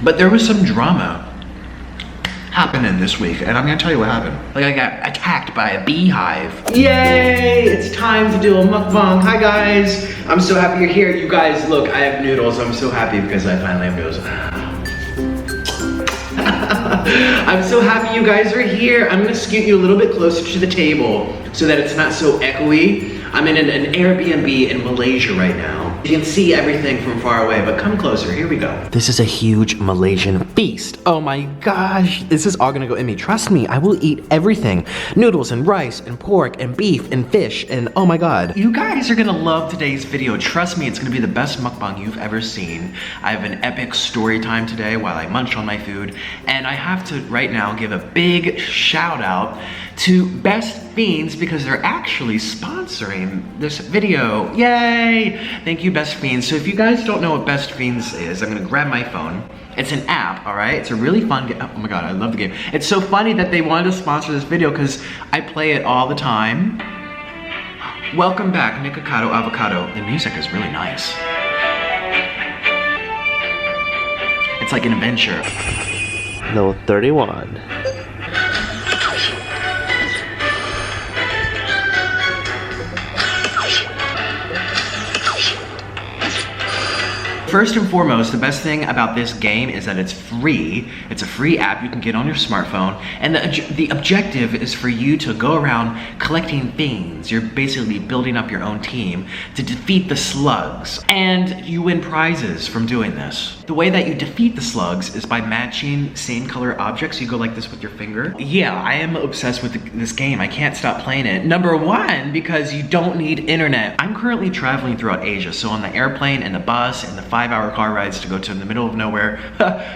But there was some drama happening this week, and I'm gonna tell you what happened. Like, I got attacked by a beehive. Yay! It's time to do a mukbang. Hi guys, I'm so happy you're here. You guys, look, I have noodles. I'm so happy because I finally have noodles. I'm so happy you guys are here. I'm gonna scoot you a little bit closer to the table so that it's not so echoey. I'm in an Airbnb in Malaysia right now. You can see everything from far away, but come closer, here we go. This is a huge Malaysian feast. Oh my gosh, this is all gonna go in me. Trust me, I will eat everything. Noodles and rice and pork and beef and fish and oh my god. You guys are gonna love today's video. Trust me, it's gonna be the best mukbang you've ever seen. I have an epic story time today while I munch on my food, and I have to right now give a big shout out to Best Fiends because they're actually sponsoring this video. Yay! Thank you, Best Fiends. So if you guys don't know what Best Fiends is, I'm gonna grab my phone. It's an app, all right? It's a really fun game. Oh my god, I love the game. It's so funny that they wanted to sponsor this video because I play it all the time. Welcome back, Nikocado, Avocado. The music is really nice. It's like an adventure. No, 31. First and foremost, the best thing about this game is that it's free. It's a free app you can get on your smartphone, and the objective is for you to go around collecting things. You're basically building up your own team to defeat the slugs, and you win prizes from doing this. The way that you defeat the slugs is by matching same color objects. You go like this with your finger. Yeah, I am obsessed with this game. I can't stop playing it. Number one, because you don't need internet. I'm currently traveling throughout Asia, so on the airplane and the bus and the 5-hour car rides to go to the middle of nowhere,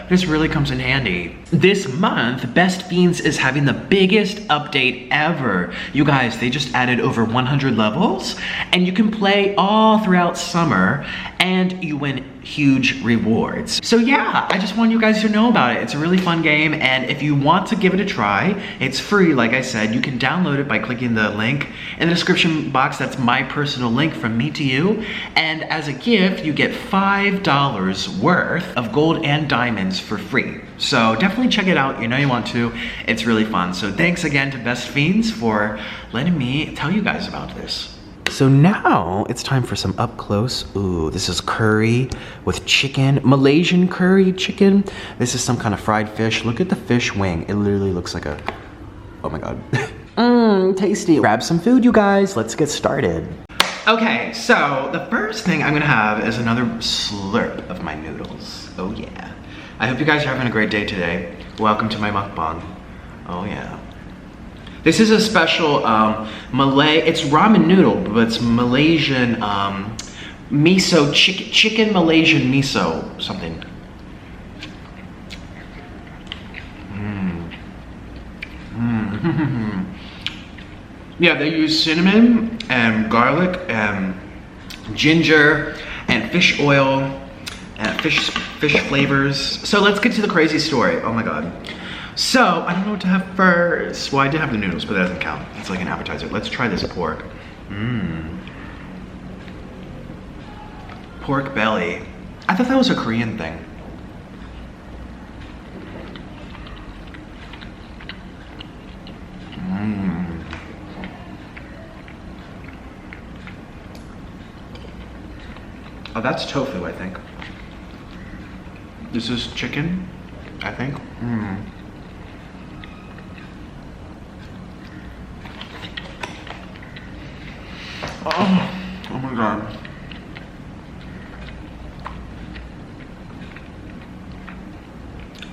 this really comes in handy. This month, Best Fiends is having the biggest update ever. You guys, they just added over 100 levels, and you can play all throughout summer, and you win huge rewards. So yeah, I just want you guys to know about it. It's a really fun game, and if you want to give it a try, it's free, like I said. You can download it by clicking the link in the description box. That's my personal link from me to you, and as a gift, you get $5 worth of gold and diamonds for free. So definitely check it out. You know you want to. It's really fun. So thanks again to Best Fiends for letting me tell you guys about this. So now it's time for some up close. Ooh, this is curry with chicken, Malaysian curry chicken. This is some kind of fried fish. Look at the fish wing. It literally looks like a, oh my god. Tasty. Grab some food, you guys. Let's get started. Okay, so the first thing I'm gonna have is another slurp of my noodles. Oh yeah. I hope you guys are having a great day today. Welcome to my mukbang. Oh yeah. This is a special it's ramen noodle, but it's Malaysian miso, chicken Malaysian miso something. Yeah, they use cinnamon and garlic and ginger and fish oil and fish flavors. So let's get to the crazy story. Oh my god. So, I don't know what to have first. Well, I did have the noodles, but that doesn't count. It's like an appetizer. Let's try this pork. Pork belly. I thought that was a Korean thing. Oh, that's tofu, I think. This is chicken, I think. Oh my god.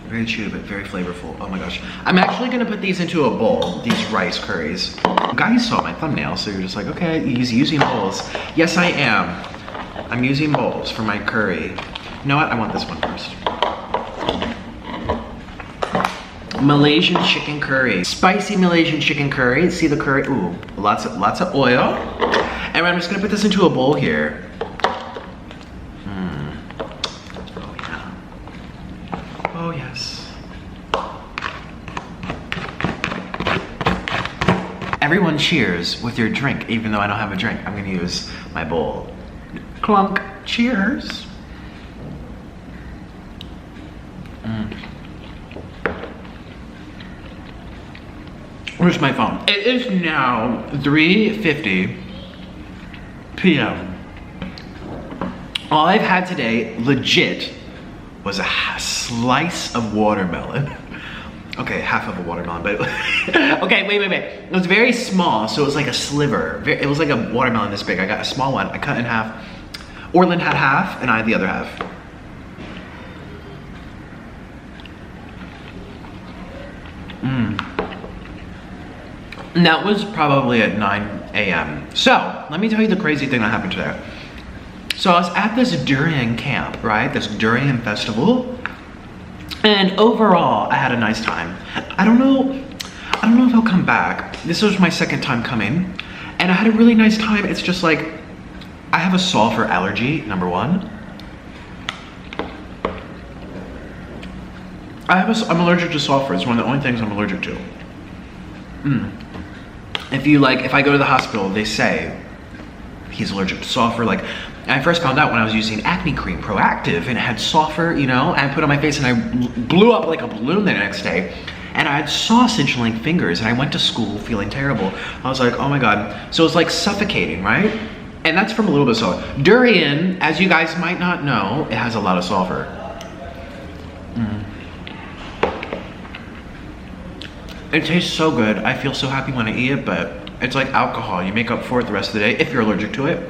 Very chewy, but very flavorful. Oh my gosh. I'm actually gonna put these into a bowl, these rice curries. You guys saw my thumbnail, so you're just like, okay, he's using bowls. Yes, I am. I'm using bowls for my curry. You know what? I want this one first. Malaysian chicken curry. Spicy Malaysian chicken curry. See the curry? Ooh, lots of oil. And I'm just gonna put this into a bowl here. Oh yeah. Oh yes. Everyone cheers with your drink, even though I don't have a drink. I'm gonna use my bowl. Clunk. Cheers. Where's my phone? It is now 3:50 p.m. All I've had today, legit, was a slice of watermelon. Okay, half of a watermelon, but okay, wait. It was very small, so it was like a sliver. It was like a watermelon this big. I got a small one. I cut in half. Orland had half, and I had the other half. And that was probably at 9 a.m. So, let me tell you the crazy thing that happened today. So I was at this durian camp, right? This durian festival. And overall, I had a nice time. I don't know if I'll come back. This was my second time coming. And I had a really nice time. It's just like, I have a sulfur allergy, number one. I'm allergic to sulfur. It's one of the only things I'm allergic to. If I go to the hospital, they say he's allergic to sulfur. Like, I first found out when I was using acne cream, Proactive, and it had sulfur, you know, and I put it on my face and I blew up like a balloon the next day. And I had sausage-link fingers and I went to school feeling terrible. I was like, oh my God. So it was like suffocating, right? And that's from a little bit of sulfur. Durian, as you guys might not know, it has a lot of sulfur. It tastes so good. I feel so happy when I eat it, but it's like alcohol. You make up for it the rest of the day if you're allergic to it.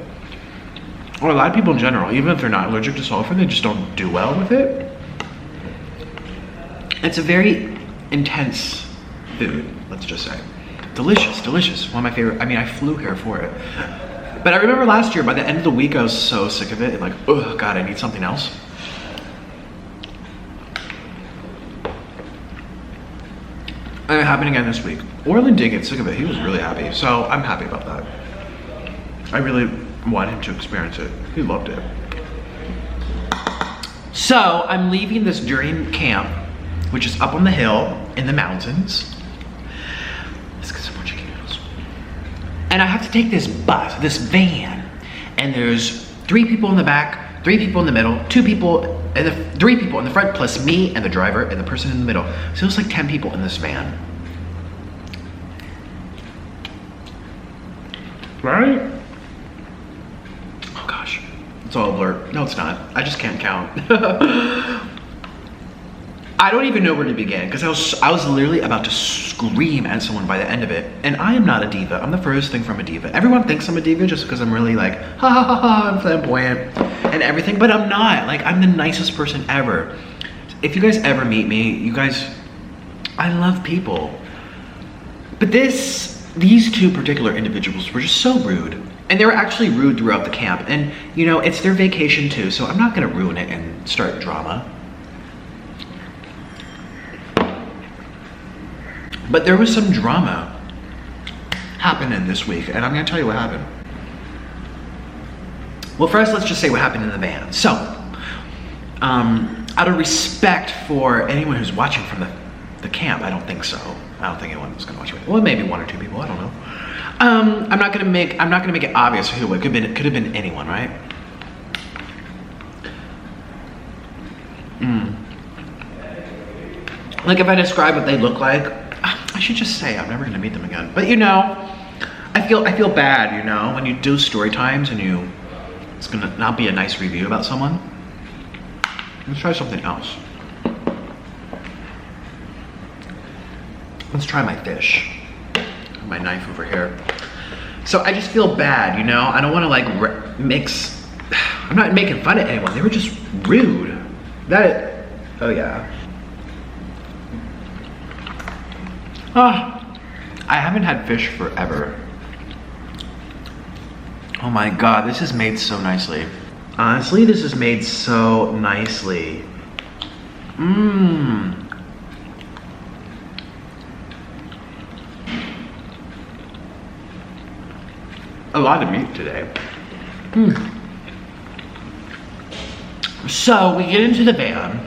Or a lot of people in general, even if they're not allergic to sulfur, they just don't do well with it. It's a very intense food, let's just say. Delicious, delicious. One of my favorite. I mean, I flew here for it. But I remember last year, by the end of the week, I was so sick of it. And like, oh God, I need something else. And it happened again this week. Orland did get sick of it. He was really happy. So I'm happy about that. I really wanted him to experience it. He loved it. So I'm leaving this durian camp, which is up on the hill in the mountains. Let's get some more chicken noodles. And I have to take this bus, this van, and there's 3 people in the back, 3 people in the middle, 2 people, and 3 people in the front, plus me and the driver and the person in the middle. So it's like 10 people in this van. Right? Oh gosh, it's all a blur. No, it's not. I just can't count. I don't even know where to begin because I was literally about to scream at someone by the end of it. And I am not a diva. I'm the furthest thing from a diva. Everyone thinks I'm a diva just because I'm really like, ha ha ha ha, I'm flamboyant and everything, but I'm not. Like, I'm the nicest person ever. If you guys ever meet me, you guys, I love people. But these 2 particular individuals were just so rude. And they were actually rude throughout the camp. And you know, it's their vacation too, so I'm not gonna ruin it and start drama. But there was some drama happening this week, and I'm gonna tell you what happened. Well, first, let's just say what happened in the van. So, out of respect for anyone who's watching from the camp, I don't think so. I don't think anyone's gonna watch it. Well, maybe 1 or 2 people, I don't know. I'm not gonna make it obvious who it could have been anyone, right? Like, if I describe what they look like, I should just say I'm never gonna meet them again. But you know, I feel bad, you know, when you do story times and it's gonna not be a nice review about someone. Let's try something else. Let's try my fish. My knife over here. So I just feel bad, you know? I don't want to like I'm not making fun of anyone. They were just rude. Oh yeah. I haven't had fish forever. Oh my God, this is made so nicely. Honestly, this is made so nicely. A lot of meat today. So we get into the van,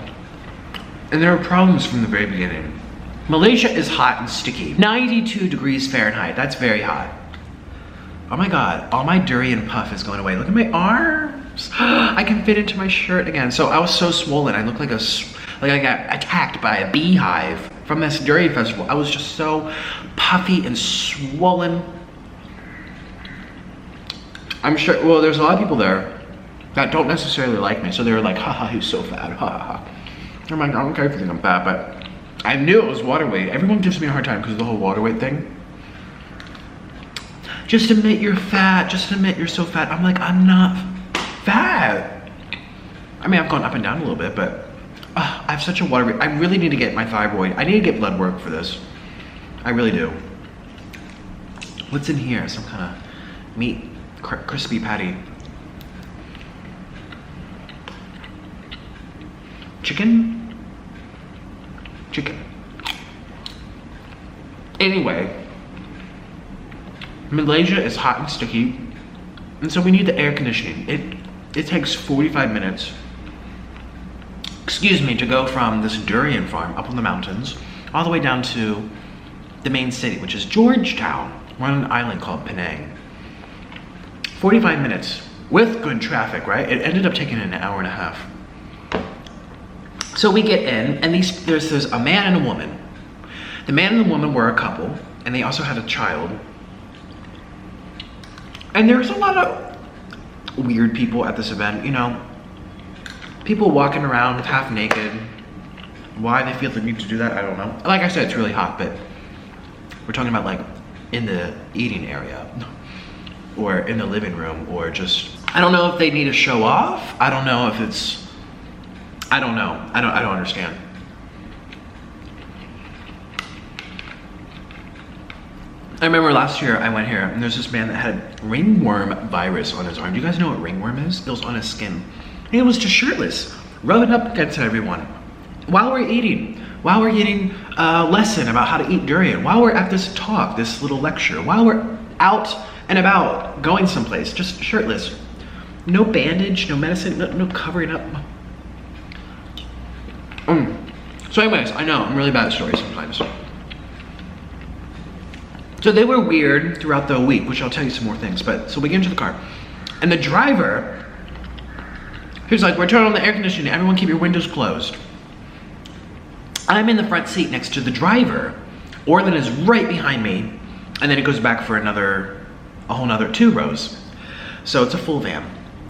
and there are problems from the very beginning. Malaysia is hot and sticky. 92 degrees Fahrenheit, that's very hot. Oh my God, all my durian puff is going away. Look at my arms. I can fit into my shirt again. So I was so swollen, I look like I got attacked by a beehive. from this durian festival. I was just so puffy and swollen. I'm sure, well, there's a lot of people there that don't necessarily like me, so they were like, haha, he's so fat, ha ha ha. I'm like, I don't care if you think I'm fat, but I knew it was water weight. Everyone gives me a hard time because of the whole water weight thing. Just admit you're fat, just admit you're so fat. I'm like, I'm not fat. I mean, I've gone up and down a little bit, but I have such a water weight. I really need to get my thyroid. I need to get blood work for this. I really do. What's in here? Some kind of meat, crispy patty. Chicken? Chicken. Anyway, Malaysia is hot and sticky, and so we need the air conditioning. It takes 45 minutes, excuse me, to go from this durian farm up on the mountains all the way down to the main city, which is Georgetown. We're on an island called Penang. 45 minutes with good traffic, right? It ended up taking an hour and a half. So we get in, and there's a man and a woman. The man and the woman were a couple, and they also had a child. And there's a lot of weird people at this event, you know. People walking around half naked. Why they feel the need to do that, I don't know. Like I said, it's really hot, but we're talking about like in the eating area or in the living room, or just, I don't know if they need to show off. I don't know if it's, I don't know. I don't understand. I remember last year I went here and there's this man that had ringworm virus on his arm. Do you guys know what ringworm is? It was on his skin. And he was just shirtless, rubbing up against everyone. While we're eating, while we're getting a lesson about how to eat durian, while we're at this talk, this little lecture, while we're out and about, going someplace, just shirtless. No bandage, no medicine, no covering up. So anyways, I know, I'm really bad at stories sometimes. So they were weird throughout the week, which I'll tell you some more things, but so we get into the car. And the driver, he was like, we're turning on the air conditioning, everyone keep your windows closed. I'm in the front seat next to the driver. Orlin is right behind me, and then it goes back for a whole nother 2 rows. So it's a full van.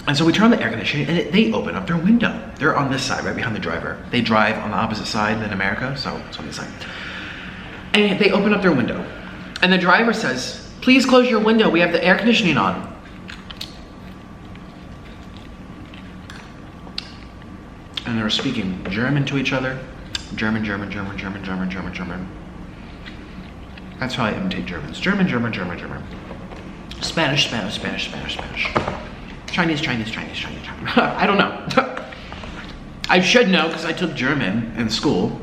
And so we turn on the air conditioning, and they open up their window. They're on this side, right behind the driver. They drive on the opposite side than America, so it's on this side. And they open up their window. And the driver says, please close your window, we have the air conditioning on. And they were speaking German to each other. German. That's how I imitate Germans. German. Spanish. Chinese. I don't know. I should know because I took German in school.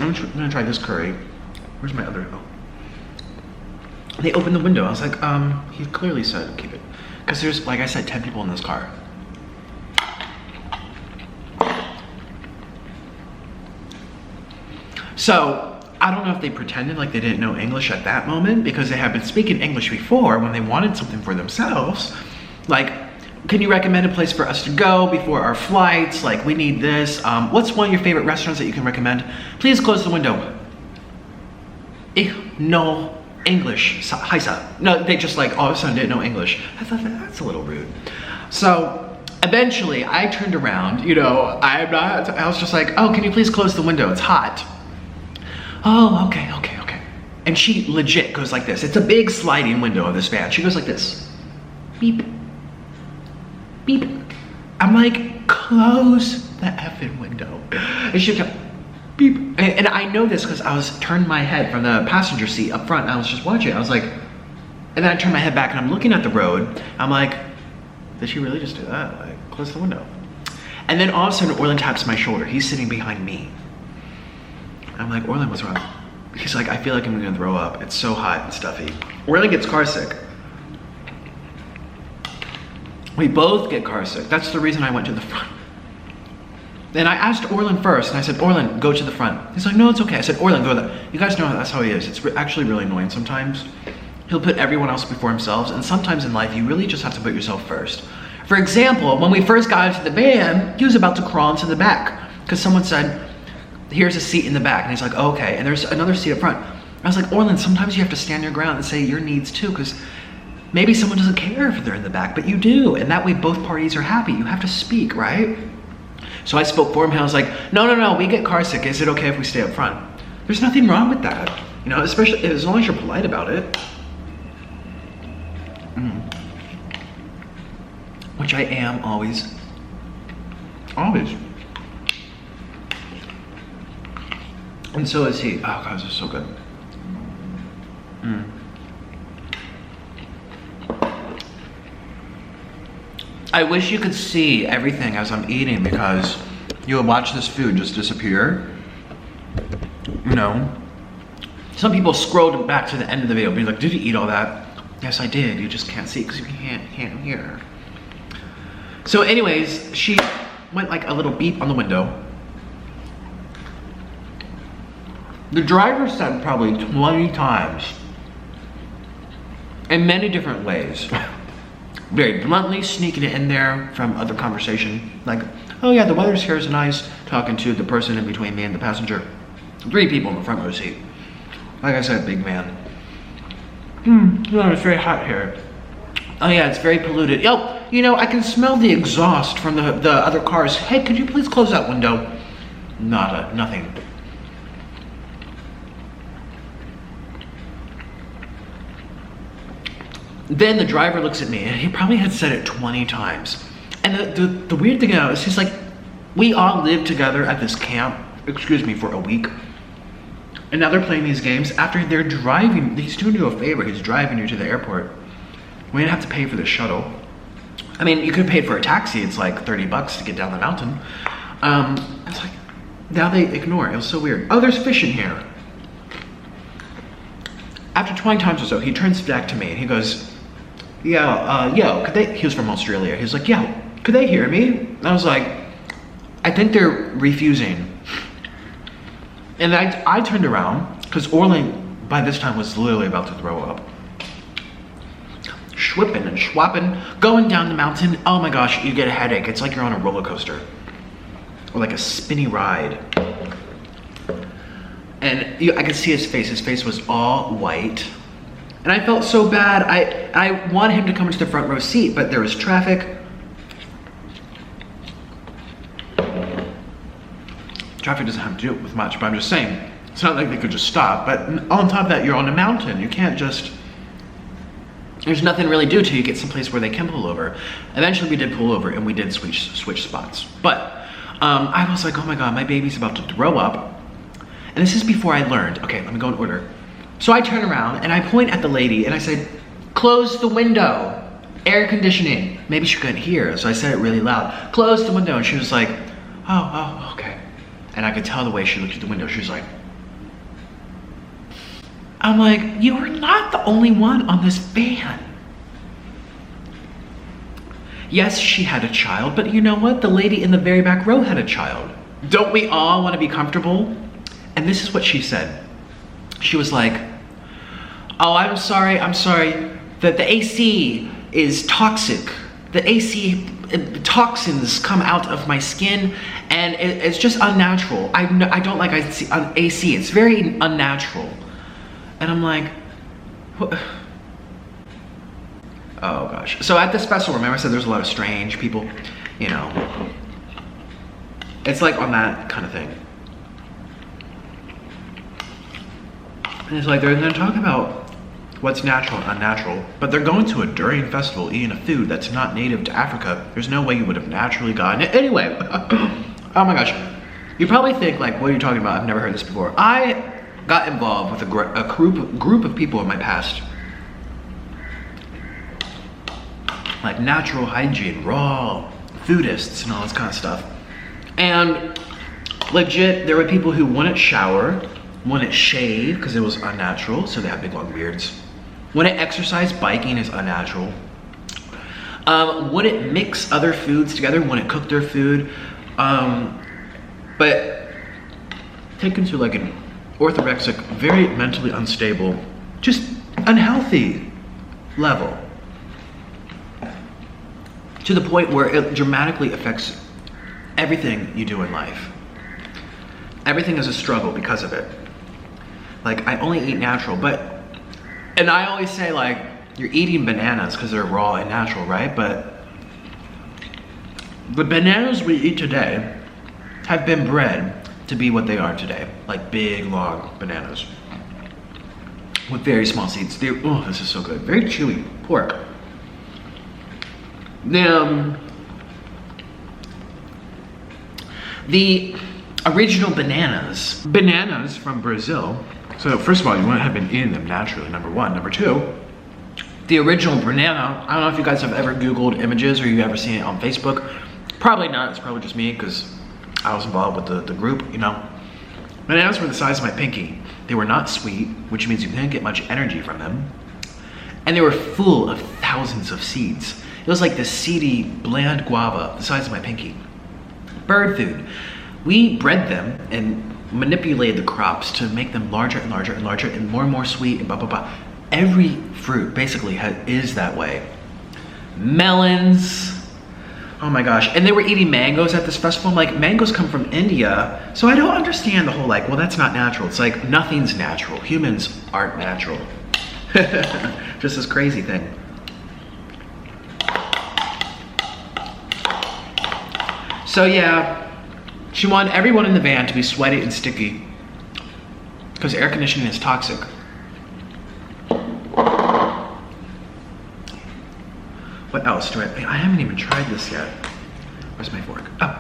I'm gonna try this curry. Where's my other? Oh. They opened the window. I was like, he clearly said keep it. Because there's, like I said, 10 people in this car. So, I don't know if they pretended like they didn't know English at that moment because they had been speaking English before when they wanted something for themselves. Like, can you recommend a place for us to go before our flights? Like, we need this. What's one of your favorite restaurants that you can recommend? Please close the window. Ich no English. Hi, sir. No, they just like all of a sudden didn't know English. I thought that's a little rude. So eventually I turned around, you know, I was just like, oh, can you please close the window? It's hot. Oh, okay. And she legit goes like this. It's a big sliding window of this van. She goes like this. Beep. Beep. I'm like, close the effing window. And she kept beep. And I know this because I was turned my head from the passenger seat up front and I was just watching. I was like, and then I turned my head back and I'm looking at the road. I'm like, did she really just do that? Like, close the window. And then all of a sudden, Orlin taps my shoulder. He's sitting behind me. I'm like, Orlin, what's wrong? He's like, I feel like I'm gonna throw up. It's so hot and stuffy. Orlin gets car sick. We both get car sick. That's the reason I went to the front. Then I asked Orlin first, and I said, Orlin, go to the front. He's like, no, it's okay. I said, Orlin, go there. You guys know that's how he is. It's actually really annoying sometimes. He'll put everyone else before himself, and sometimes in life, you really just have to put yourself first. For example, when we first got into the van, he was about to crawl into the back, because someone said, here's a seat in the back. And he's like, oh, okay. And there's another seat up front. I was like, Orland, sometimes you have to stand your ground and say your needs too, because maybe someone doesn't care if they're in the back, but you do. And that way both parties are happy. You have to speak, right? So I spoke for him and I was like, no, we get car sick. Is it okay if we stay up front? There's nothing wrong with that. You know, especially as long as you're polite about it. Which I am always. Always. And so is he. Oh God, this is so good. I wish you could see everything as I'm eating, because you would watch this food just disappear. You know? Some people scrolled back to the end of the video and be like, did you eat all that? Yes, I did. You just can't see because you can't hear. So anyways, she went like a little beep on the window. The driver said probably 20 times in many different ways. Very bluntly sneaking it in there from other conversation. Like, oh yeah, the weather's here is nice. Talking to the person in between me and the passenger. 3 people in the front row seat. Like I said, big man. No, it's very hot here. Oh yeah, it's very polluted. Yo, you know, I can smell the exhaust from the other cars. Hey, could you please close that window? Nothing. Then the driver looks at me, and he probably had said it 20 times. And the weird thing is, he's like, we all lived together at this camp, for a week. And now they're playing these games after they're driving. He's doing you a favor, he's driving you to the airport. We didn't have to pay for the shuttle. I mean, you could pay for a taxi, it's like 30 bucks to get down the mountain. It's like, now they ignore it. It was so weird. Oh, there's fish in here. After 20 times or so, he turns back to me and he goes, yo, could they, he was from Australia. He was like, yo, could they hear me? And I was like, I think they're refusing. And I turned around, because Orling, by this time, was literally about to throw up. Schwipping and schwapping, going down the mountain. Oh my gosh, you get a headache. It's like you're on a roller coaster. Or like a spinny ride. And I could see his face. His face was all white. And I felt so bad. I wanted him to come into the front row seat, but there was traffic. Traffic doesn't have to do with much, but I'm just saying, it's not like they could just stop. But on top of that, you're on a mountain. You can't just, there's nothing really to do till you get someplace where they can pull over. Eventually we did pull over and we did switch spots. But I was like, oh my God, my baby's about to throw up. And this is before I learned, okay, let me go in order. So I turn around and I point at the lady and I said, close the window, air conditioning. Maybe she couldn't hear, so I said it really loud. Close the window, and she was like, oh, okay. And I could tell the way she looked at the window, she was like, I'm like, you are not the only one on this van. Yes, she had a child, but you know what? The lady in the very back row had a child. Don't we all want to be comfortable? And this is what she said. She was like, oh, I'm sorry that the AC is toxic. The AC toxins come out of my skin and it's just unnatural. I don't like AC, it's very unnatural. And I'm like, what? Oh gosh. So at this festival, remember I said there's a lot of strange people, you know. It's like on that kind of thing. And it's like they're gonna talk about what's natural and unnatural, but they're going to a durian festival eating a food that's not native to Africa. There's no way you would have naturally gotten it. Anyway, oh my gosh. You probably think like, what are you talking about? I've never heard this before. I got involved with a group of people in my past. Like natural hygiene, raw, foodists and all this kind of stuff. And legit, there were people who wouldn't shower, wouldn't shave because it was unnatural, so they have big long beards. Wouldn't exercise, biking is unnatural. Wouldn't mix other foods together, wouldn't cook their food. But taken to like an orthorexic, very mentally unstable, just unhealthy level. To the point where it dramatically affects everything you do in life. everything is a struggle because of it. Like, I only eat natural, and I always say, like, you're eating bananas because they're raw and natural, right? But the bananas we eat today have been bred to be what they are today. Like big, long bananas with very small seeds. Oh, this is so good. Very chewy pork. The original bananas from Brazil. So first of all, you wouldn't have been eating them naturally, number one. Number two, the original banana, I don't know if you guys have ever Googled images or you've ever seen it on Facebook. Probably not, it's probably just me because I was involved with the group, you know. Bananas were the size of my pinky. They were not sweet, which means you couldn't get much energy from them. And they were full of thousands of seeds. It was like this seedy, bland guava, the size of my pinky. Bird food. We bred them and manipulated the crops to make them larger and larger and larger and more sweet and blah, blah, blah. Every fruit basically is that way. Melons. Oh my gosh, and they were eating mangoes at this festival. I'm like, mangoes come from India, so I don't understand the whole like, well, that's not natural. It's like, nothing's natural. Humans aren't natural. Just this crazy thing. So yeah, she wanted everyone in the van to be sweaty and sticky because air conditioning is toxic. What else do I haven't even tried this yet. Where's my fork? Oh.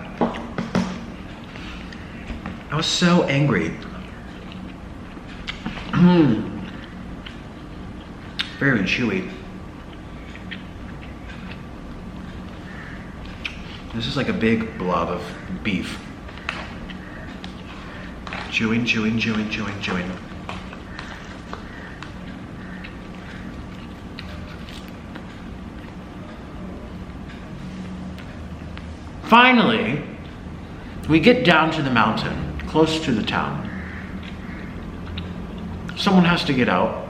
I was so angry. Very chewy. This is like a big blob of beef. Chewing, chewing, chewing, chewing, chewing. Finally, we get down to the mountain, close to the town. Someone has to get out.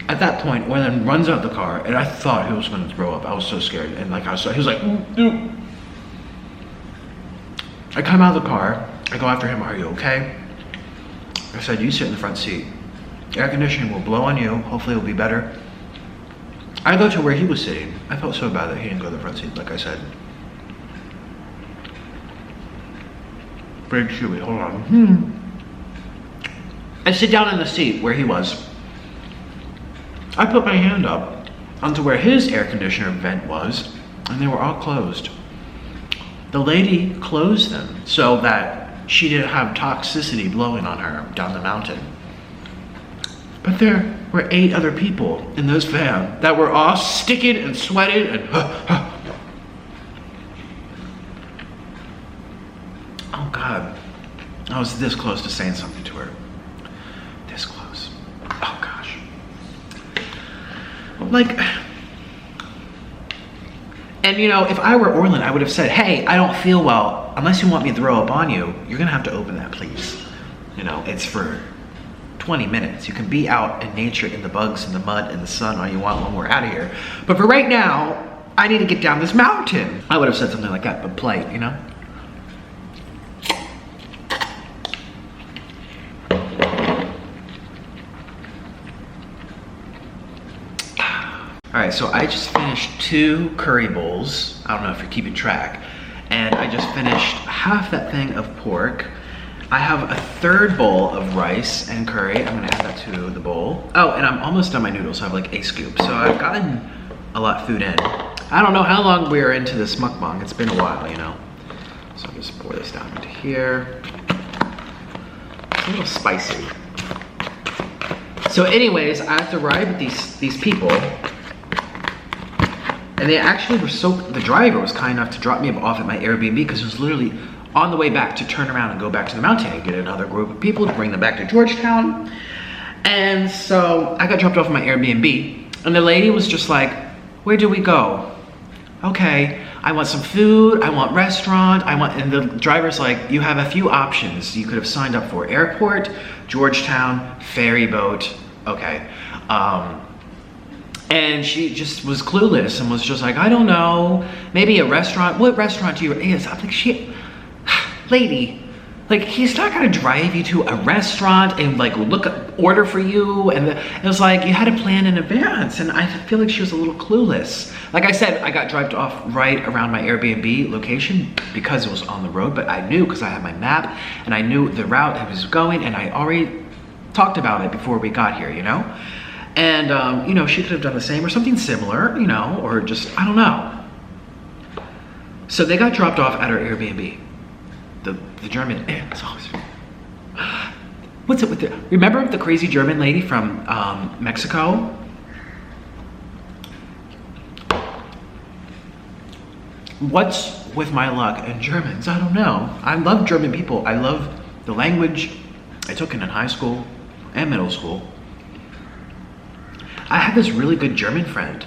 At that point, one of them runs out the car, and I thought he was going to throw up. I was so scared, and like he was like, ooh. I come out of the car. I go after him. Are you okay? I said, you sit in the front seat. Air conditioning will blow on you. Hopefully, it'll be better. I go to where he was sitting. I felt so bad that he didn't go to the front seat, like I said. Very chewy, hold on. I sit down in the seat where he was. I put my hand up onto where his air conditioner vent was, and they were all closed. The lady closed them so that she didn't have toxicity blowing on her down the mountain. But there were 8 other people in this van that were all sticking and sweating and oh God. I was this close to saying something to her. This close. Oh gosh. Like, and you know, if I were Orland, I would have said, hey, I don't feel well. Unless you want me to throw up on you, you're gonna have to open that, please. You know, it's for 20 minutes. You can be out in nature, in the bugs, in the mud, in the sun all you want when we're out of here. But for right now, I need to get down this mountain. I would have said something like that, but polite, you know? All right, so I just finished 2 curry bowls. I don't know if you're keeping track. And I just finished half that thing of pork. I have a 3rd bowl of rice and curry. I'm gonna add that to the bowl. Oh, and I'm almost done my noodles, so I have like a scoop. So I've gotten a lot of food in. I don't know how long we are into this mukbang. It's been a while, you know. So I'll just pour this down into here. It's a little spicy. So anyways, I have to ride with these people. And they actually were the driver was kind enough to drop me off at my Airbnb because it was literally on the way back to turn around and go back to the mountain and get another group of people to bring them back to Georgetown. And so I got dropped off at my Airbnb and the lady was just like, where do we go? Okay, I want some food, I want restaurant, and the driver's like, you have a few options you could have signed up for. Airport, Georgetown, ferry boat, okay. And she just was clueless and was just like, I don't know, maybe a restaurant. What restaurant do you, I'm like, lady, like, he's not gonna drive you to a restaurant and like order for you. And it was like, you had to plan in advance. And I feel like she was a little clueless. Like I said, I got dropped off right around my Airbnb location because it was on the road, but I knew because I had my map and I knew the route it was going, and I already talked about it before we got here, you know? And, you know, she could have done the same or something similar, you know, or just, I don't know. So they got dropped off at our Airbnb. The German, it's always, what's it with the, remember the crazy German lady from Mexico? What's with my luck and Germans? I don't know. I love German people. I love the language. I took it in high school and middle school. I had this really good German friend,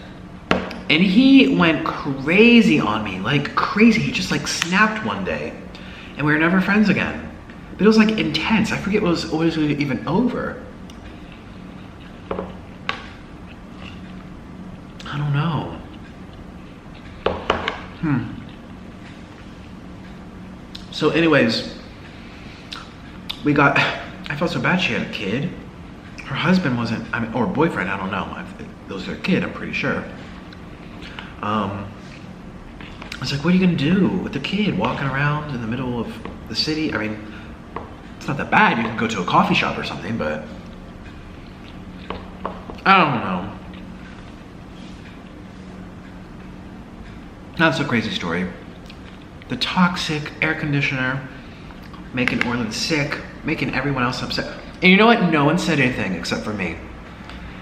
and he went crazy on me, like crazy. He just like snapped one day, and we were never friends again. But it was like intense. I forget what was even over. I don't know. So anyways, I felt so bad she had a kid. Her husband wasn't, I mean, or boyfriend, I don't know. It was their kid, I'm pretty sure. I was like, what are you gonna do with the kid walking around in the middle of the city? I mean, it's not that bad. You can go to a coffee shop or something, but I don't know. That's a crazy story. The toxic air conditioner making Orlin sick, making everyone else upset. And you know what? No one said anything except for me.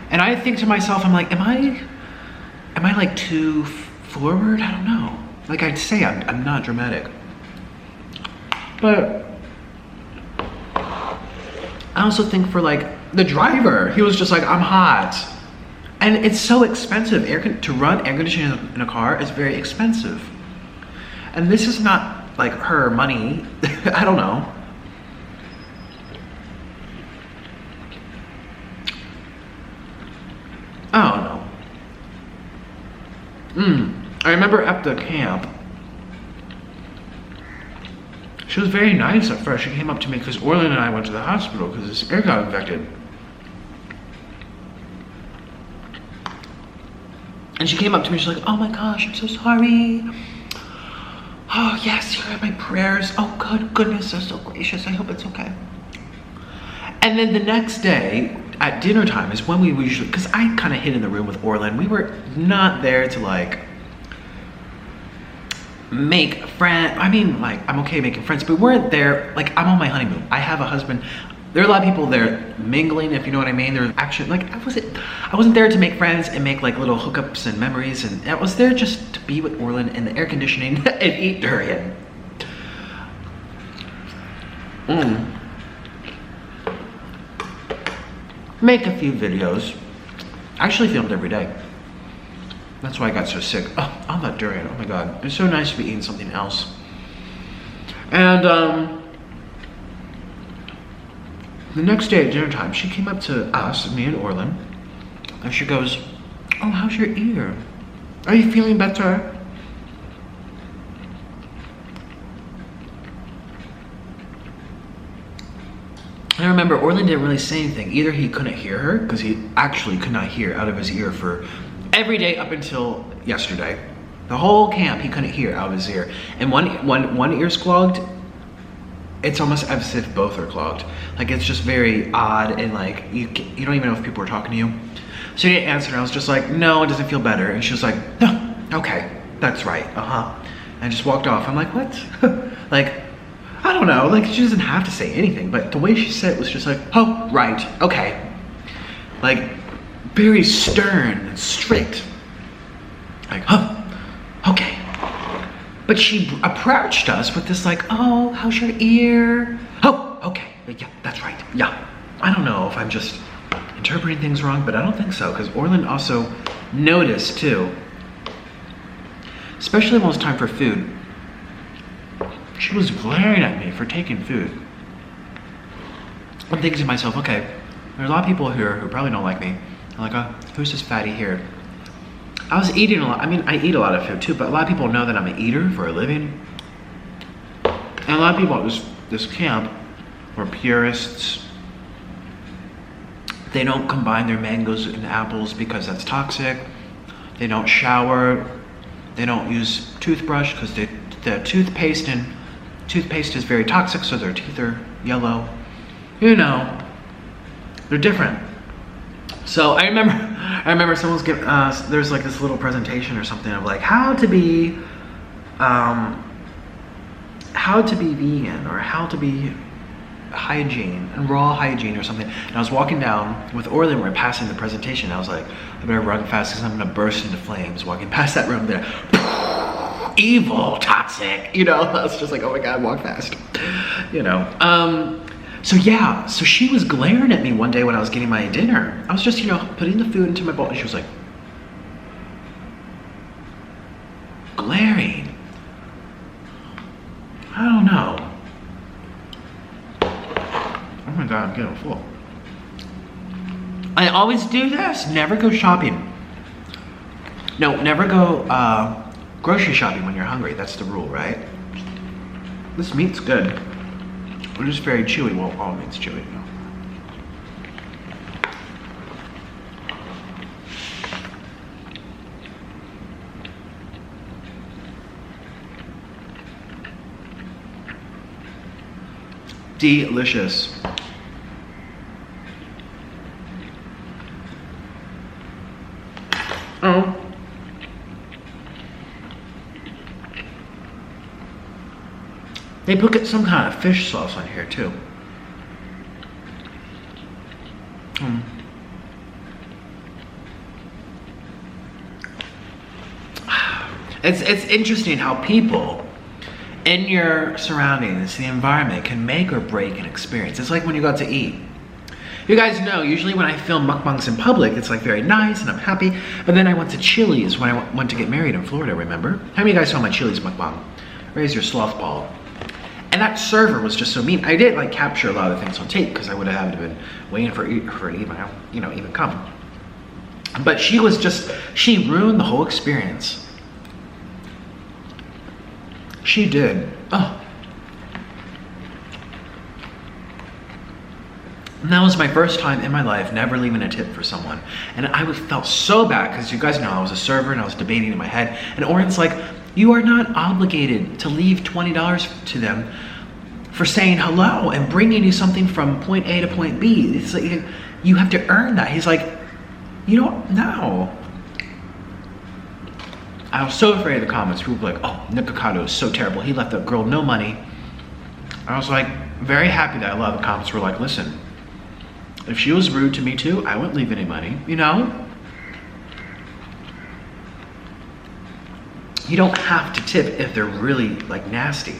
And I think to myself, I'm like, am I like too forward? I don't know. Like I'd say I'm not dramatic. But I also think for like the driver, he was just like, I'm hot. And it's so expensive. To run air conditioning in a car is very expensive. And this is not like her money. I don't know. I don't know. I remember at the camp, she was very nice at first. She came up to me because Orlin and I went to the hospital because his ear got infected. And she came up to me, she's like, oh my gosh, I'm so sorry. Oh yes, you're at my prayers. Oh good, goodness, they're so gracious. I hope it's okay. And then the next day, at dinner time is when we usually, because I kind of hid in the room with Orlin. We were not there to like make friends. I mean, like, I'm okay making friends, but we weren't there, like, I'm on my honeymoon. I have a husband. There are a lot of people there mingling, if you know what I mean. They're actually, like, I wasn't there to make friends and make like little hookups and memories, and I was there just to be with Orlin in the air conditioning and eat durian. Make a few videos. I actually filmed every day. That's why I got so sick. Oh, on that durian, oh my God. It's so nice to be eating something else. And the next day at dinner time, she came up to us, me and Orlin, and she goes, oh, how's your ear? Are you feeling better? And I remember Orlin didn't really say anything. Either he couldn't hear her, because he actually could not hear out of his ear for every day up until yesterday. The whole camp, he couldn't hear out of his ear. And one ear's clogged. It's almost as if both are clogged. Like, it's just very odd, and like, you don't even know if people are talking to you. So he didn't answer, and I was just like, no, it doesn't feel better. And she was like, no, okay, that's right, and just walked off. I'm like, what? Like, I don't know, like, she doesn't have to say anything, but the way she said it was just like, oh, right, okay. Like, very stern and strict. Like, oh, okay. But she approached us with this like, oh, how's your ear? Oh, okay, yeah, that's right, yeah. I don't know if I'm just interpreting things wrong, but I don't think so, because Orlin also noticed too. Especially when it was time for food. She was glaring at me for taking food. I'm thinking to myself, okay, there's a lot of people here who probably don't like me. I'm like, oh, who's this fatty here? I was eating a lot. I mean, I eat a lot of food too, but a lot of people know that I'm an eater for a living. And And a lot of people at this camp were purists. They don't combine their mangoes and apples because that's toxic. They don't shower. They don't use toothbrush because the toothpaste is very toxic, so their teeth are yellow. You know, they're different. So I remember someone's giving there's like this little presentation or something of like how to be vegan or how to be hygiene and raw hygiene or something. And I was walking down with Orlin, we're passing the presentation. I was like, I better run fast because I'm gonna burst into flames walking past that room there. Evil, toxic, you know. I was just like, oh my god, walk fast, you know. So yeah, so she was glaring at me one day when I was getting my dinner. I was just, you know, putting the food into my bowl and she was like, glaring. I don't know. Oh my god, I'm getting full. I always do this, never go shopping. No, never go grocery shopping when you're hungry. That's the rule, right? This meat's good. It is very chewy. Well, all meat's chewy. No. Delicious. Oh. They put some kind of fish sauce on here too. It's interesting how people in your surroundings, the environment, can make or break an experience. It's like when you go out to eat. You guys know, usually when I film mukbangs in public, it's like very nice and I'm happy. But then I went to Chili's when I went to get married in Florida, remember? How many of you guys saw my Chili's mukbang? Raise your sloth ball. And that server was just so mean. I did like capture a lot of things on tape because I would have had to been waiting for her to even come. But she ruined the whole experience. She did. Oh. And that was my first time in my life never leaving a tip for someone. And I felt so bad because you guys know I was a server and I was debating in my head. And Oren's like, you are not obligated to leave $20 to them for saying hello and bringing you something from point A to point B. It's like, you have to earn that. He's like, you don't know. I was so afraid of the comments. People were like, oh, Nikocado is so terrible. He left that girl no money. I was like, very happy that a lot of the comments were like, listen, if she was rude to me too, I wouldn't leave any money, you know? You don't have to tip if they're really like nasty.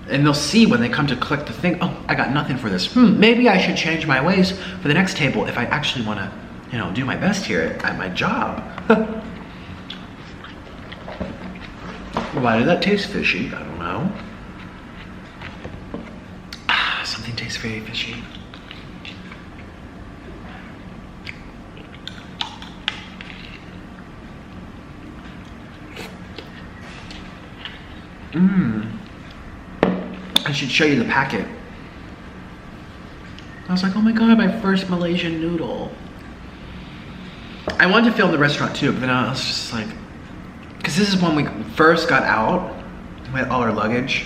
And they'll see when they come to collect the thing, oh, I got nothing for this. Maybe I should change my ways for the next table if I actually want to, you know, do my best here at my job. Why did that taste fishy? I don't know. Something tastes very fishy. I should show you the packet. I was like, oh my god, my first Malaysian noodle. I wanted to film the restaurant too, but then I was just like, because this is when we first got out with all our luggage.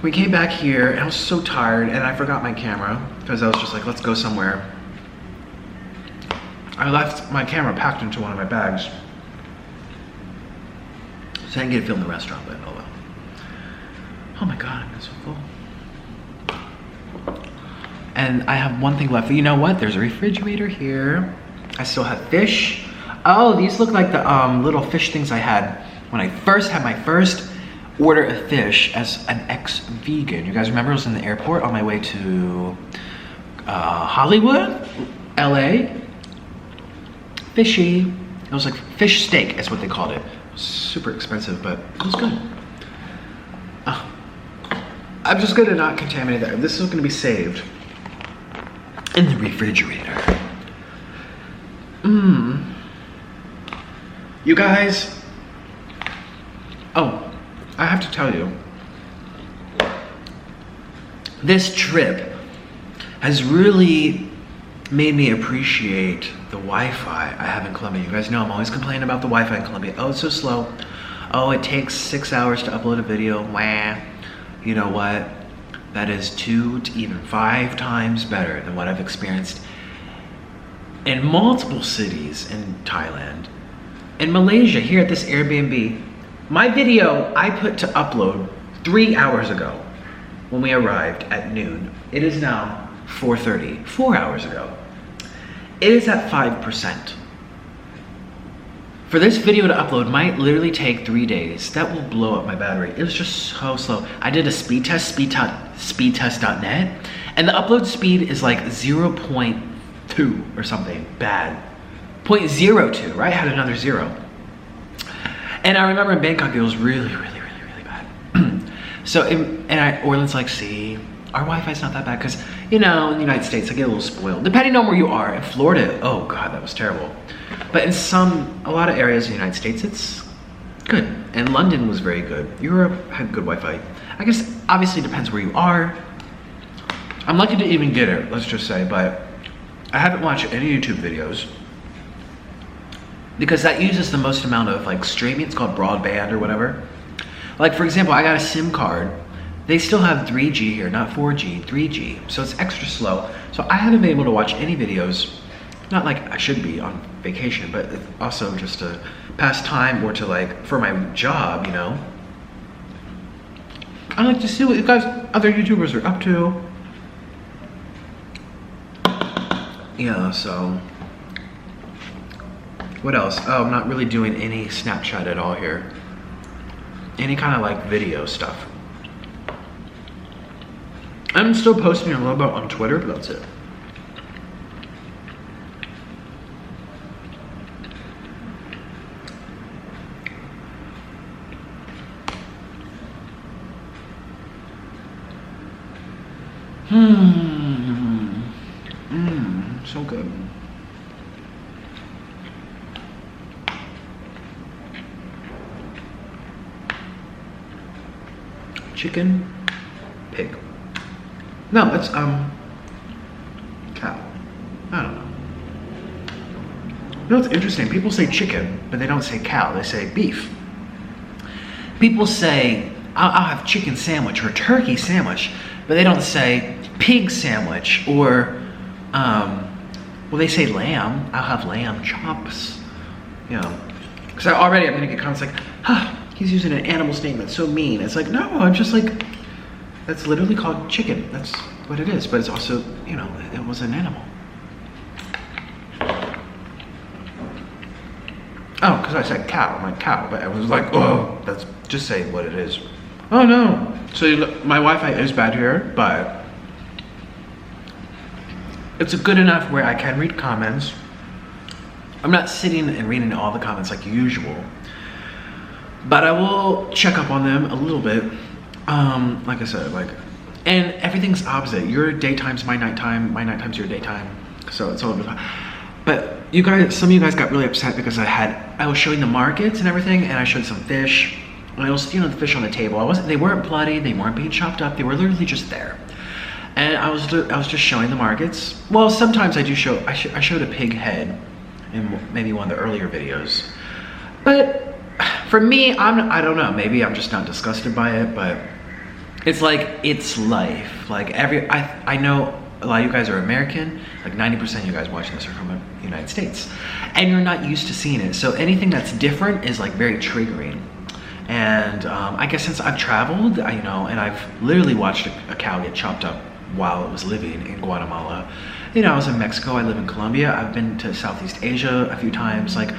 We came back here and I was so tired and I forgot my camera because I was just like, let's go somewhere. I left my camera packed into one of my bags. So I didn't get to film the restaurant, but oh well. Oh my god, I'm so full. And I have one thing left. You know what? There's a refrigerator here. I still have fish. Oh, these look like the little fish things I had when I first had my first order of fish as an ex-vegan. You guys remember I was in the airport on my way to Hollywood, LA. Fishy. It was like fish steak is what they called it. Super expensive, but it was good. I'm just gonna not contaminate that. This is gonna be saved in the refrigerator. You guys, oh, I have to tell you, this trip has really made me appreciate the Wi-Fi I have in Colombia. You guys know I'm always complaining about the Wi-Fi in Colombia. Oh, it's so slow. Oh, it takes 6 hours to upload a video. Wah. You know what? That is 2 to even 5 times better than what I've experienced in multiple cities in Thailand. In Malaysia, here at this Airbnb, my video I put to upload 3 hours ago when we arrived at noon. It is now 4:30, 4 hours ago. It is at 5%. For this video to upload might literally take 3 days. That will blow up my battery. It was just so slow. I did a speed test, speedtest.net, and the upload speed is like 0.2 or something bad. 0.02, right? I had another 0. And I remember in Bangkok, it was really bad. So, Orland's like, see, our Wi-Fi's not that bad, because, you know, in the United States, I get a little spoiled. Depending on where you are. In Florida, oh God, that was terrible. But in a lot of areas in the United States, it's good. And London was very good. Europe had good Wi-Fi. I guess, obviously depends where you are. I'm lucky to even get it, let's just say, but I haven't watched any YouTube videos, because that uses the most amount of like streaming. It's called broadband or whatever. Like, for example, I got a SIM card. They still have 3G here, not 4G, 3G. So it's extra slow. So I haven't been able to watch any videos. Not like I should be on vacation, but also just to pass time or to like, for my job, you know. I like to see what you guys, other YouTubers are up to. Yeah, so. What else? Oh, I'm not really doing any Snapchat at all here. Any kind of like video stuff. I'm still posting a little bit on Twitter, but that's it. So good. Chicken, pig. No, it's cow. I don't know. You know what's interesting? People say chicken, but they don't say cow. They say beef. People say I'll have chicken sandwich or turkey sandwich, but they don't say pig sandwich or well, they say lamb. I'll have lamb chops. You know, because I'm gonna get comments like, he's using an animal's name, that's so mean. It's like, no, I'm just like, that's literally called chicken. That's what it is, but it's also, you know, it was an animal. Oh, because I said cow, I'm like cow, but I was like, oh, that's just say what it is. Oh no. So my Wi-Fi is bad here, but it's good enough where I can read comments. I'm not sitting and reading all the comments like usual, but I will check up on them a little bit. Like I said, and everything's opposite. Your daytime's my nighttime, my nighttime's your daytime. So it's all good. But you guys, some of you guys got really upset because I was showing the markets and everything, and I showed some fish. And I was, you know, the fish on the table. They weren't bloody, they weren't being chopped up, they were literally just there. And I was just showing the markets. Well, sometimes I do show, I showed a pig head in maybe one of the earlier videos. But for me, I don't know, maybe I'm just not disgusted by it, but it's like, it's life. Like I know a lot of you guys are American, like 90% of you guys watching this are from the United States, and you're not used to seeing it. So anything that's different is like very triggering. And I guess since I've traveled, and I've literally watched a cow get chopped up while it was living in Guatemala. You know, I was in Mexico, I live in Colombia, I've been to Southeast Asia a few times. Like,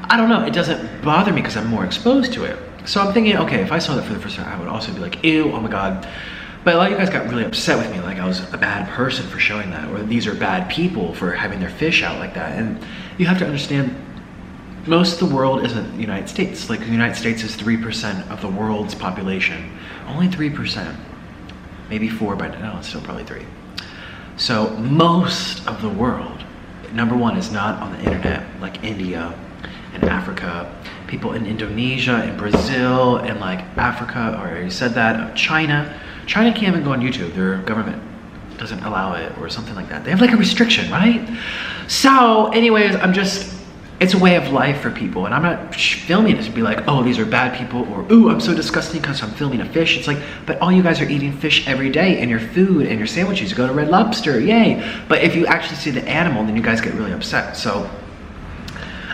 I don't know, it doesn't bother me because I'm more exposed to it. So I'm thinking, okay, if I saw that for the first time, I would also be like, ew, oh my God. But a lot of you guys got really upset with me, like I was a bad person for showing that, or these are bad people for having their fish out like that. And you have to understand, most of the world isn't the United States. Like, the United States is 3% of the world's population. Only 3%. Maybe 4, but no, it's still probably 3. So most of the world, number one, is not on the internet, like India and Africa. People in Indonesia and Brazil and like Africa, I already said that, China. China can't even go on YouTube. Their government doesn't allow it or something like that. They have like a restriction, right? So anyways, it's a way of life for people, and I'm not filming this to be like, oh, these are bad people, or ooh, I'm so disgusting because I'm filming a fish. It's like, but all you guys are eating fish every day, and your food and your sandwiches, you go to Red Lobster, yay. But if you actually see the animal, then you guys get really upset. So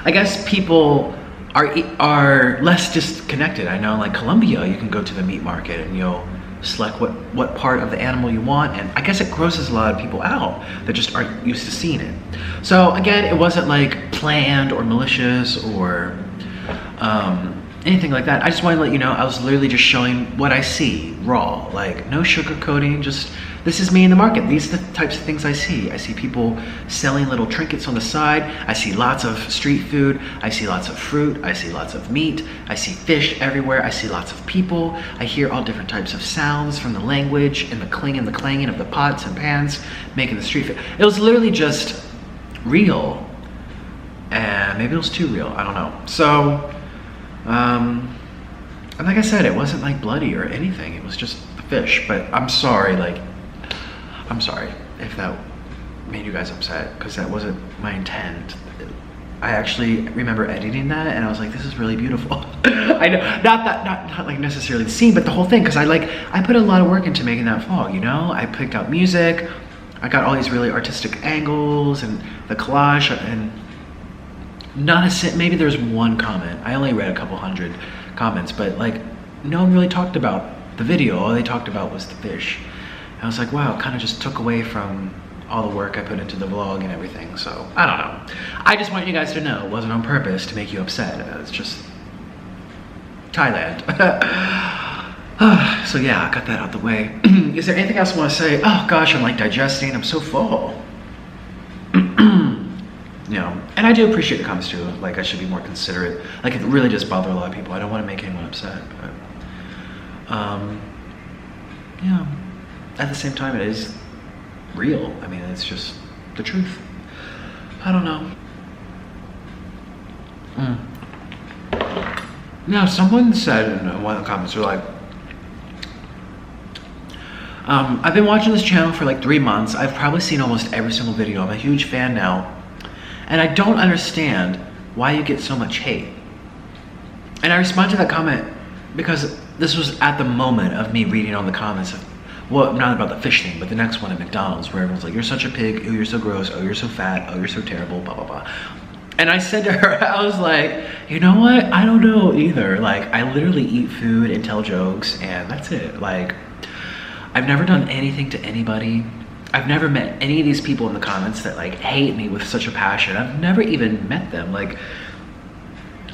I guess people are less disconnected. I know, like Colombia, you can go to the meat market and you'll select what part of the animal you want, and I guess it grosses a lot of people out that just aren't used to seeing it. So again, it wasn't like planned or malicious or anything like that. I just wanted to let you know I was literally just showing what I see raw, like no sugarcoating, just this is me in the market. These are the types of things I see. I see people selling little trinkets on the side. I see lots of street food. I see lots of fruit. I see lots of meat. I see fish everywhere. I see lots of people. I hear all different types of sounds from the language and the clanging of the pots and pans making the street food. It was literally just real. And maybe it was too real. I don't know. So, and like I said, it wasn't like bloody or anything. It was just fish. But I'm sorry, I'm sorry if that made you guys upset, because that wasn't my intent. I actually remember editing that and I was like, this is really beautiful. I know, not like necessarily the scene, but the whole thing, because I put a lot of work into making that vlog, you know? I picked out music, I got all these really artistic angles and the collage, and maybe there's one comment. I only read a couple hundred comments, but like no one really talked about the video. All they talked about was the fish. I was like, wow, it kind of just took away from all the work I put into the vlog and everything. So I don't know. I just want you guys to know it wasn't on purpose to make you upset. It's just Thailand. So yeah, I got that out the way. Is there anything else I want to say? Oh gosh, I'm like digesting. I'm so full. You know, and I do appreciate the comments too. Like, I should be more considerate. Like, it really does bother a lot of people. I don't want to make anyone upset, but yeah. At the same time, it is real. I mean, it's just the truth. I don't know. Now, someone said in one of the comments, they're like, I've been watching this channel for like 3 months. I've probably seen almost every single video. I'm a huge fan now. And I don't understand why you get so much hate. And I responded to that comment because this was at the moment of me reading all the comments of, well, not about the fish thing, but the next one at McDonald's, where everyone's like, you're such a pig, oh, you're so gross, oh, you're so fat, oh, you're so terrible, blah, blah, blah. And I said to her, I was like, you know what? I don't know either. Like, I literally eat food and tell jokes, and that's it. Like, I've never done anything to anybody. I've never met any of these people in the comments that like hate me with such a passion. I've never even met them. Like,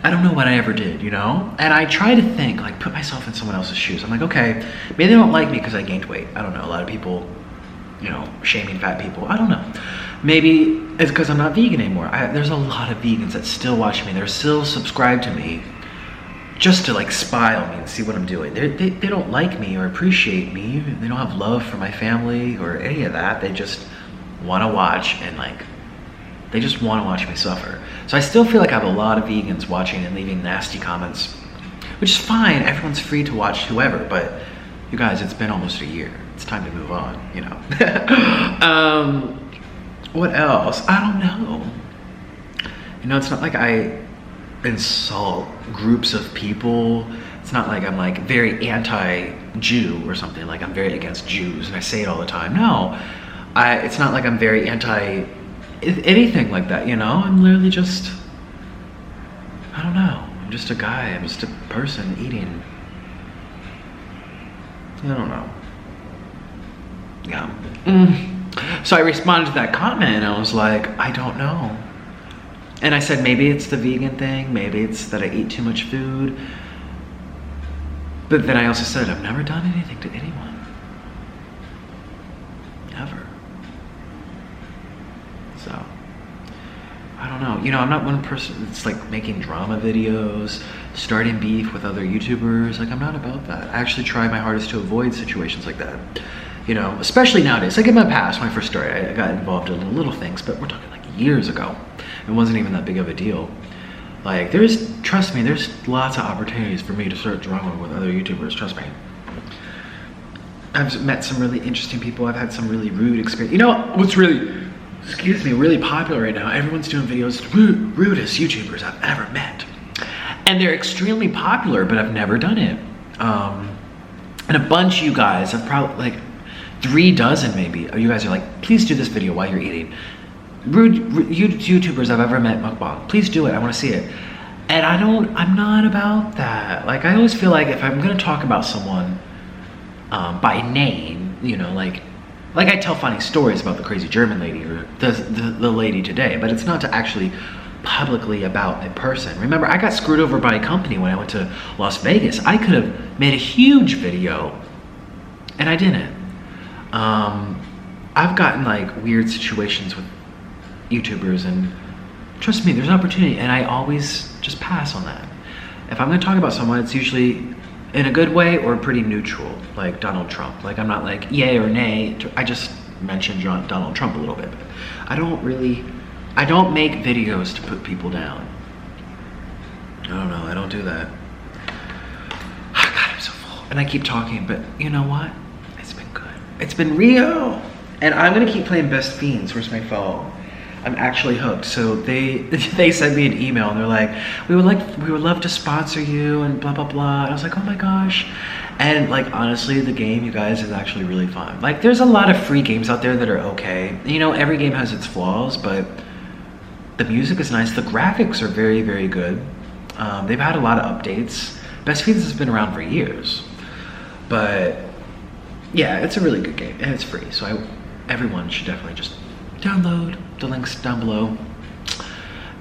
I don't know what I ever did, you know? And I try to think, like, put myself in someone else's shoes. I'm like, okay, maybe they don't like me because I gained weight. I don't know. A lot of people, you know, shaming fat people. I don't know. Maybe it's because I'm not vegan anymore. There's a lot of vegans that still watch me. They're still subscribed to me just to like spy on me and see what I'm doing. They don't like me or appreciate me. They don't have love for my family or any of that. They just want to watch and like, they just want to watch me suffer. So I still feel like I have a lot of vegans watching and leaving nasty comments, which is fine. Everyone's free to watch whoever, but you guys, it's been almost a year. It's time to move on, you know? What else? I don't know. You know, it's not like I insult groups of people. It's not like I'm like very anti-Jew or something, like I'm very against Jews and I say it all the time. No, it's not like I'm very anti anything like that, you know? I'm literally just, I don't know, I'm just a guy, I'm just a person eating. I don't know. Yeah. So I responded to that comment and I was like, I don't know. And I said, maybe it's the vegan thing, maybe it's that I eat too much food. But then I also said, I've never done anything to anyone. Ever. So, I don't know. You know, I'm not one person that's like making drama videos, starting beef with other YouTubers. Like, I'm not about that. I actually try my hardest to avoid situations like that. You know, especially nowadays. Like in my past, when I first started, I got involved in little things, but we're talking like years ago. It wasn't even that big of a deal. Like, trust me, there's lots of opportunities for me to start drama with other YouTubers, trust me. I've met some really interesting people. I've had some really rude experience. You know what's really, excuse me, really popular right now? Everyone's doing videos, rudest YouTubers I've ever met. And they're extremely popular, but I've never done it. And a bunch of you guys, I've probably like 3 dozen maybe, you guys are like, please do this video while you're eating. Rude YouTubers I've ever met mukbang. Please do it, I wanna see it. And I'm not about that. Like, I always feel like if I'm gonna talk about someone by name, you know, like I tell funny stories about the crazy German lady or the lady today, but it's not to actually publicly about a person. Remember, I got screwed over by a company when I went to Las Vegas. I could have made a huge video, and I didn't. I've gotten like weird situations with YouTubers, and trust me, there's an opportunity, and I always just pass on that. If I'm gonna talk about someone, it's usually in a good way or pretty neutral, like Donald Trump. Like, I'm not like yay or nay. I just mentioned Donald Trump a little bit, but I don't make videos to put people down. I don't know, I don't do that. Oh God, I'm so full. And I keep talking, but you know what? It's been good. It's been real. And I'm gonna keep playing Best Fiends. Where's my phone? I'm actually hooked. So they sent me an email and they're like, we would love to sponsor you and blah blah blah. And I was like, oh my gosh. And like, honestly, the game, you guys, is actually really fun. Like, there's a lot of free games out there that are okay. You know, every game has its flaws, but the music is nice. The graphics are very, very good. They've had a lot of updates. Best Fiends has been around for years, but yeah, it's a really good game and it's free. So everyone should definitely just download. The link's down below.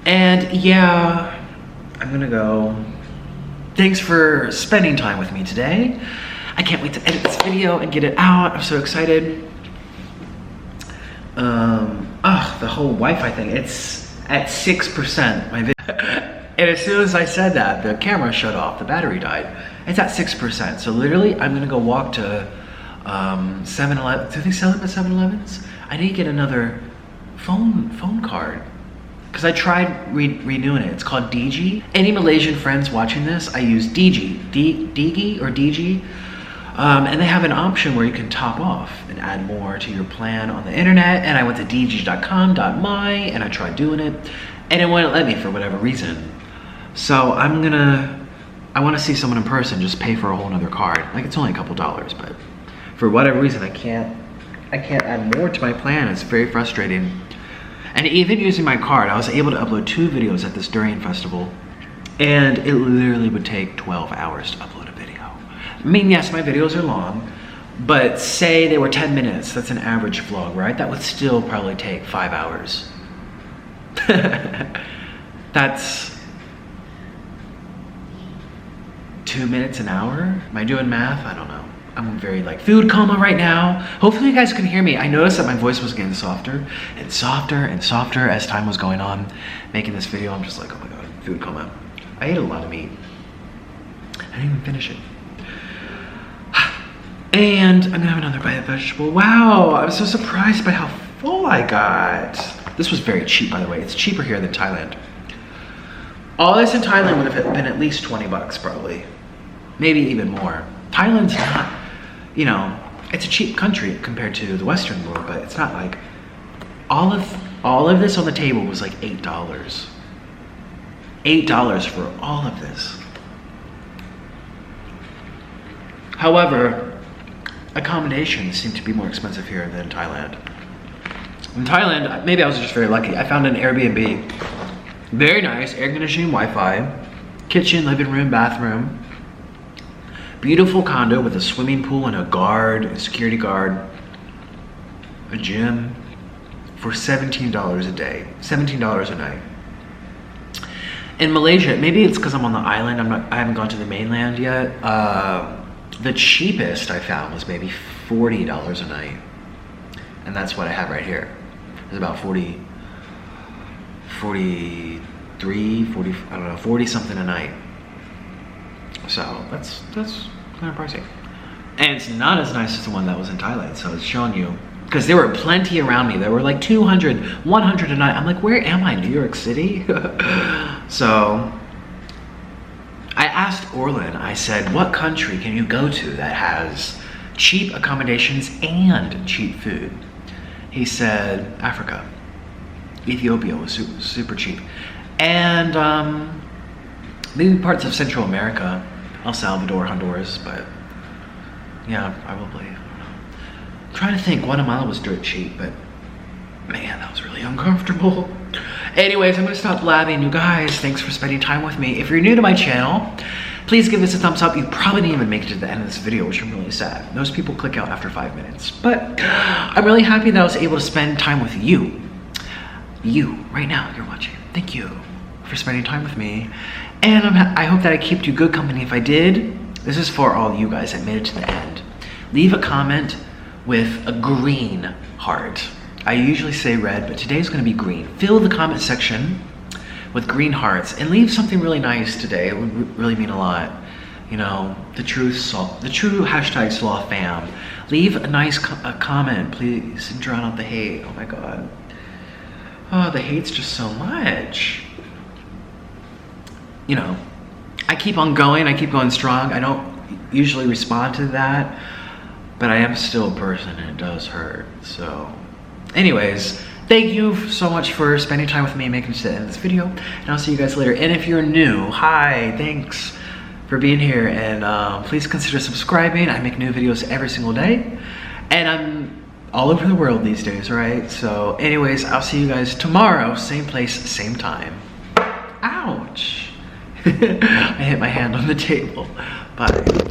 And yeah, I'm gonna go. Thanks for spending time with me today. I can't wait to edit this video and get it out. I'm so excited. The whole Wi-Fi thing, it's at 6%, my video. And as soon as I said that, the camera shut off, the battery died. It's at 6%. So literally, I'm gonna go walk to 7-Eleven. Do they sell them at 7-Elevens? I need to get another phone card, because I tried renewing it. It's called DG. Any Malaysian friends watching this, I use DG, DG or DG, and they have an option where you can top off and add more to your plan on the internet. And I went to dg.com.my and I tried doing it, and it wouldn't let me for whatever reason. So I want to see someone in person, just pay for a whole nother card. Like, it's only a couple dollars, but for whatever reason, I can't add more to my plan. It's very frustrating. And even using my card, I was able to upload 2 videos at this durian festival, and it literally would take 12 hours to upload a video. I mean, yes, my videos are long, but say they were 10 minutes, that's an average vlog, right? That would still probably take 5 hours. That's 2 minutes an hour? Am I doing math? I don't know. I'm very like food coma right now. Hopefully you guys can hear me. I noticed that my voice was getting softer and softer and softer as time was going on. Making this video, I'm just like, oh my God, food coma. I ate a lot of meat. I didn't even finish it. And I'm gonna have another bite of vegetable. Wow, I was so surprised by how full I got. This was very cheap, by the way. It's cheaper here than Thailand. All this in Thailand would have been at least 20 bucks probably. Maybe even more. Thailand's not, you know, it's a cheap country compared to the Western world, but it's not like, all of this on the table was like $8. $8 for all of this. However, accommodations seem to be more expensive here than Thailand. In Thailand, maybe I was just very lucky. I found an Airbnb. Very nice, air conditioning, Wi-Fi, kitchen, living room, bathroom. Beautiful condo with a swimming pool and a guard, a security guard, a gym for $17 a day, $17 a night. In Malaysia, maybe it's because I'm on the island, I haven't gone to the mainland yet. The cheapest I found was maybe $40 a night. And that's what I have right here. It's about 40 something a night. So that's kind of pricey. And it's not as nice as the one that was in Thailand. So it's showing you, because there were plenty around me. There were like 200, 100 a night. I'm like, where am I, New York City? So I asked Orlin, I said, what country can you go to that has cheap accommodations and cheap food. He said Africa, Ethiopia was super cheap, and maybe parts of Central America, El Salvador, Honduras, but yeah, probably. I'm trying to think, Guatemala was dirt cheap, but man, that was really uncomfortable. Anyways, I'm gonna stop blabbing. You guys, thanks for spending time with me. If you're new to my channel, please give this a thumbs up. You probably didn't even make it to the end of this video, which I'm really sad. Most people click out after 5 minutes. But I'm really happy that I was able to spend time with you. You, right now, you're watching. Thank you for spending time with me. And I hope that I kept you good company. If I did, this is for all you guys that made it to the end. Leave a comment with a green heart. I usually say red, but today's gonna be green. Fill the comment section with green hearts and leave something really nice today. It would really mean a lot. You know, the true hashtag Sloth fam. Leave a nice comment, please, and drown out the hate. Oh my God. Oh, the hate's just so much. You know, I keep on going, I keep going strong. I don't usually respond to that, but I am still a person and it does hurt, so. Anyways, thank you so much for spending time with me and making it to the end of this video. And I'll see you guys later. And if you're new, hi, thanks for being here. And please consider subscribing. I make new videos every single day. And I'm all over the world these days, right? So anyways, I'll see you guys tomorrow. Same place, same time. Ouch. I hit my hand on the table. Bye.